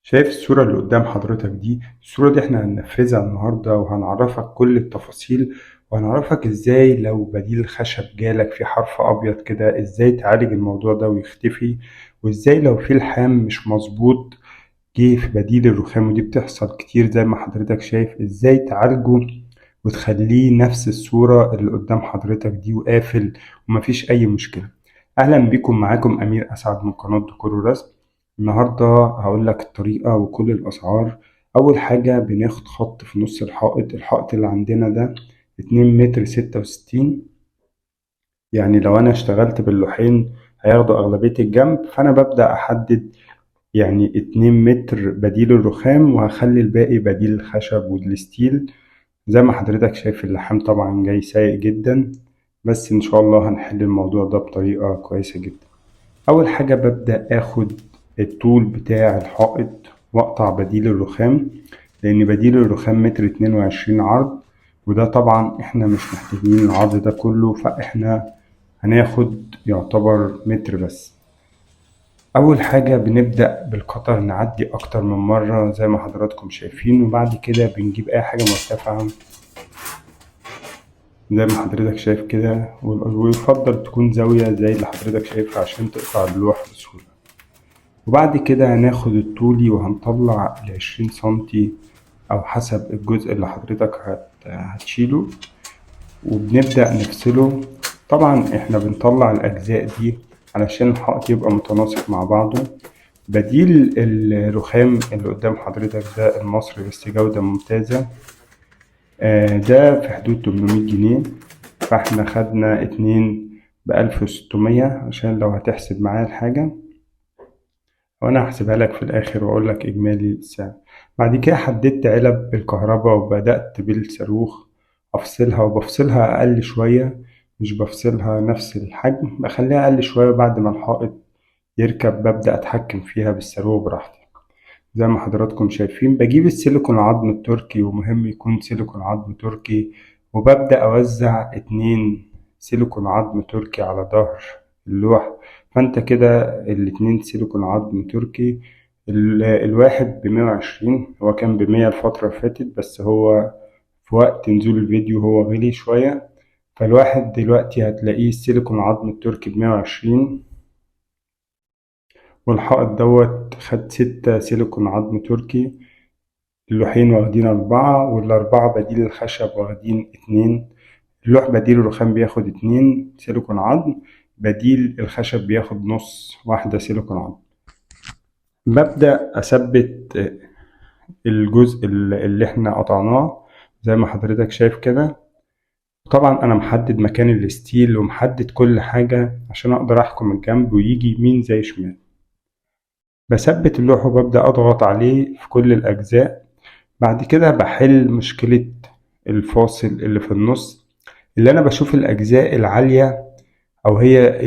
شايف الصورة اللي قدام حضرتك دي؟ الصورة دي احنا هننفذها النهاردة وهنعرفك كل التفاصيل، وهنعرفك ازاي لو بديل الخشب جالك في حرف ابيض كده ازاي تعالج الموضوع ده ويختفي، وازاي لو في لحام مش مظبوط جه في بديل الرخام، ودي بتحصل كتير زي ما حضرتك شايف، ازاي تعالجه وتخليه نفس الصورة اللي قدام حضرتك دي وقافل ومفيش أي مشكلة. أهلا بكم، معاكم أمير أسعد من قناة ديكور ورسم. النهاردة هقول لك الطريقة وكل الأسعار. أول حاجة بناخد خط في نص الحائط اللي عندنا ده 2 متر 66. يعني لو أنا اشتغلت باللوحين هياخدوا أغلبية الجنب، فأنا ببدأ أحدد يعني 2 متر بديل الرخام، وهخلي الباقي بديل الخشب والستيل. زي ما حضرتك شايف اللحام طبعا جاي سيء جدا، بس ان شاء الله هنحل الموضوع ده بطريقة كويسة جدا. اول حاجة ببدأ اخد الطول بتاع الحائط واقطع بديل الرخام، لان بديل الرخام 1 متر 22 عرض، وده طبعا احنا مش محتاجين العرض ده كله، فاحنا هناخد يعتبر متر بس. أول حاجة بنبدأ بالقطر نعدي أكتر من مرة زي ما حضراتكم شايفين، وبعد كده بنجيب أي حاجة مرتفعة زي ما حضرتك شايف كده، ويفضل تكون زاوية زي اللي حضرتك شايفها عشان تقطع اللوح بسهولة. وبعد كده هناخد الطولي وهنطلع ال20 سنتي أو حسب الجزء اللي حضرتك هتشيله، وبنبدأ نفصله. طبعا احنا بنطلع الأجزاء دي علشان الحائط يبقى متناسق مع بعضه. بديل الرخام اللي قدام حضرتك ده المصري بس جودة ممتازة، ده في حدود 800 جنيه، فاحنا خدنا 2 ب1600 عشان لو هتحسب معايا الحاجة، وأنا هحسبها لك في الآخر وأقول لك إجمالي السعر. بعد كده حددت علب بالكهرباء وبدأت بالصاروخ أفصلها، وبفصلها أقل شوية، مش بفصلها نفس الحجم، بخليها أقل شوية. بعد ما الحائط يركب ببدأ أتحكم فيها بالصاروخ براحتي. زي ما حضراتكم شايفين بجيب السيليكون عظم التركي، ومهم يكون سيليكون عظم تركي، وببدأ أوزع 2 سيليكون عظم تركي على ظهر اللوح. فأنت كده الاتنين سيليكون عظم تركي، الواحد ب120، هو كان ب100 الفترة اللي فاتت، بس هو في وقت نزول الفيديو هو غلي شوية، فالواحد دلوقتي هتلاقيه السيليكون عظم التركي ب120. والحائط دوت خد 6 سيليكون عظم تركي، اللوحين واخدين 4، والأربعة بديل الخشب واخدين 2. اللوح بديل الرخام بياخد 2 سيليكون عظم، بديل الخشب بياخد نص واحدة سيليكون عظم. ببدأ أثبت الجزء اللي احنا قطعناه زي ما حضرتك شايف كده. طبعا أنا محدد مكان الستيل ومحدد كل حاجة عشان أقدر أحكم الجنب ويجي يمين زي شمال. بثبت اللوح وببدأ أضغط عليه في كل الأجزاء. بعد كده بحل مشكلة الفاصل اللي في النص، اللي أنا بشوف الأجزاء العالية أو هي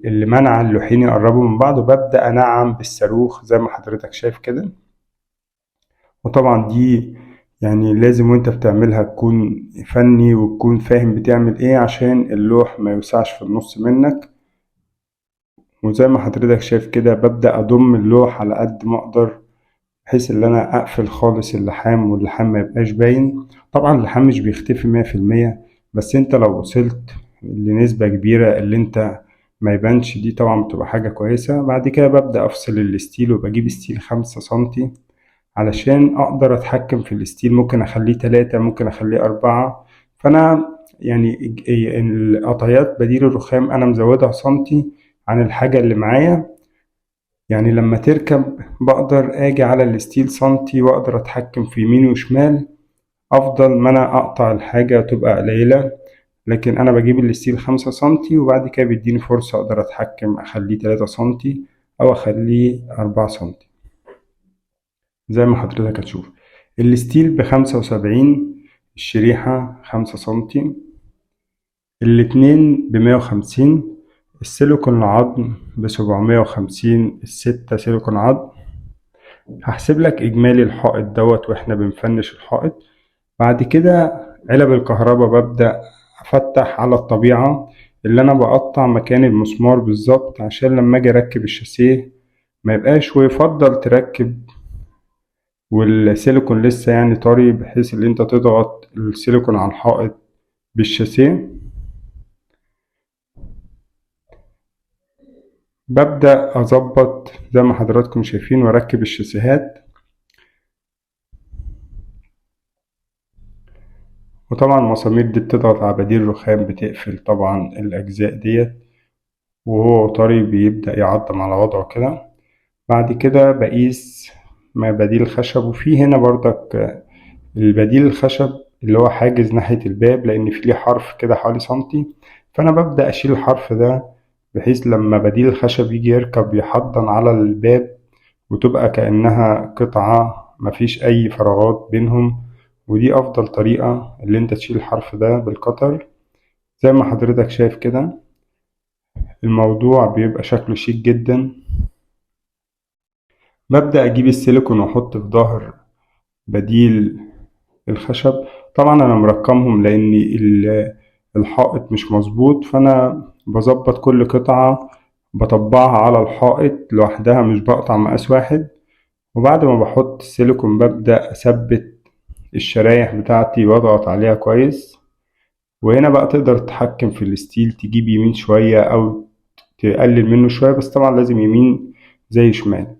اللي منع اللوحين يقربوا من بعض، وببدأ أنعم بالصاروخ زي ما حضرتك شايف كده. وطبعا دي يعني لازم وانت بتعملها تكون فني وتكون فاهم بتعمل ايه عشان اللوح ما يوسعش في النص منك. وزي ما حضرتك شايف كده ببدأ أضم اللوح على قد ما أقدر، بحيث ان انا اقفل خالص اللحام واللحام ما يبقاش باين. طبعا اللحام مش بيختفي 100%، بس انت لو وصلت لنسبة كبيرة اللي انت ما يبانش، دي طبعا بتبقى حاجة كويسة. بعد كده ببدأ افصل الستيل، وبجيب ستيل 5 سنتي علشان اقدر اتحكم في الستيل، ممكن اخليه 3، ممكن اخليه 4. فانا يعني القطعيات بديل الرخام انا مزودها سنتي عن الحاجة اللي معايا. يعني لما تركب بقدر اجي على الستيل سنتي واقدر اتحكم في يمين وشمال، افضل ما انا اقطع الحاجة تبقى قليلة. لكن انا بجيب الستيل 5 سنتي، وبعد كده بيديني فرصة اقدر اتحكم اخليه 3 سنتي او اخليه 4 سنتي زي ما حضرتك هتشوف. الستيل ب75، الشريحة 5 سنتي، الاتنين ب150، السيليكون العظم ب750، ال6 سيليكون عظم. هحسب لك إجمالي الحائط دوت وإحنا بنفنش الحائط. بعد كده علب الكهرباء ببدأ أفتح على الطبيعة اللي أنا بقطع مكان المسمار بالظبط، عشان لما أجي أركب الشاسيه ما يبقاش. ويفضل تركب والسيليكون لسه يعني طري، بحيث ان انت تضغط السيليكون على الحائط بالشاسيه. ببدأ أظبط زي ما حضراتكم شايفين وأركب الشاسيهات. وطبعا المسامير دي بتضغط على بديل رخام، بتقفل طبعا الأجزاء ديت، وهو طري بيبدأ يعضم على وضعه كده. بعد كده بقيس ما بديل الخشب. وفي هنا برضك البديل الخشب اللي هو حاجز ناحية الباب، لأن في ليه حرف كده حوالي سنتي، فأنا ببدأ أشيل الحرف ده، بحيث لما بديل الخشب يجي يركب يحضن على الباب، وتبقى كأنها قطعة مفيش أي فراغات بينهم. ودي أفضل طريقة، اللي أنت تشيل الحرف ده بالقطر زي ما حضرتك شايف كده. الموضوع بيبقى شكله شيك جدا. ببدأ أجيب السيليكون وأحط في ظهر بديل الخشب. طبعا أنا مرقمهم لأن الحائط مش مظبوط، فأنا بظبط كل قطعة بطبعها على الحائط لوحدها، مش بقطع مقاس واحد. وبعد ما بحط السيليكون ببدأ أثبت الشرايح بتاعتي واضغط عليها كويس. وهنا بقى تقدر تتحكم في الستيل، تجيب يمين شوية أو تقلل منه شوية، بس طبعا لازم يمين زي شمال.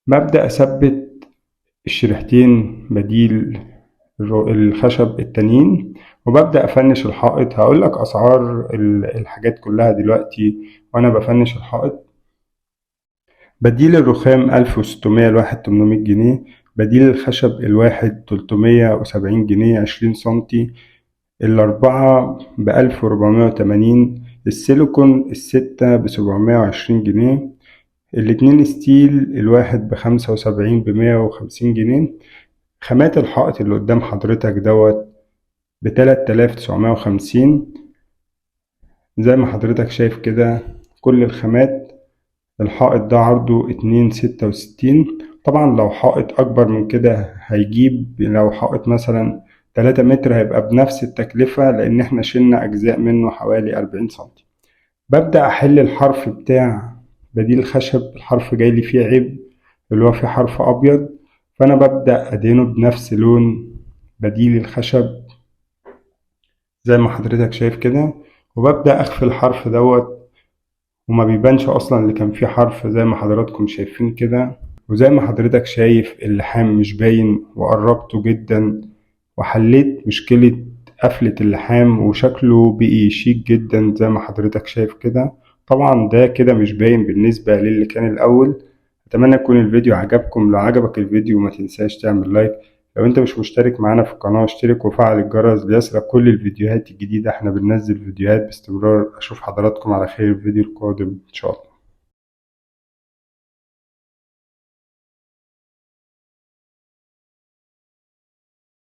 ببدأ أثبت الشريحتين بديل الخشب التانيين، وببدأ أفنش الحائط. هقولك أسعار الحاجات كلها دلوقتي وأنا بفنش الحائط. بديل الرخام 1600 الواحد 800 جنيه. بديل الخشب الواحد 370 جنيه 20 سنتي. الأربعة ب1480. السيليكون الستة ب720 جنيه. الاتنين ستيل الواحد ب75 ب150 جنيه. خامات الحائط اللي قدام حضرتك دوت ب3950. زي ما حضرتك شايف كده كل الخامات. الحائط ده عرضه 2.66. طبعا لو حائط أكبر من كده هيجيب، لو حائط مثلا 3 متر هيبقى بنفس التكلفة، لأن احنا شلنا أجزاء منه حوالي 40 سنتي. ببدأ أحل الحرف بتاع بديل الخشب. الحرف جاي لي فيه عيب، اللي هو فيه حرف أبيض، فأنا ببدأ أدهنه بنفس لون بديل الخشب زي ما حضرتك شايف كده. وببدأ أخفي الحرف دوت، وما بيبانش أصلا اللي كان فيه حرف زي ما حضراتكم شايفين كده. وزي ما حضرتك شايف اللحام مش باين، وقربته جدا وحليت مشكلة قفلة اللحام، وشكله بقي شيك جدا زي ما حضرتك شايف كده. طبعا ده كده مش باين بالنسبة للي كان الأول. أتمنى يكون الفيديو عجبكم. لو عجبك الفيديو ما تنساش تعمل لايك. لو انت مش مشترك معانا في القناة اشترك وفعل الجرس ليصلك كل الفيديوهات الجديدة. احنا بننزل فيديوهات باستمرار. اشوف حضراتكم على خير في الفيديو القادم ان شاء الله.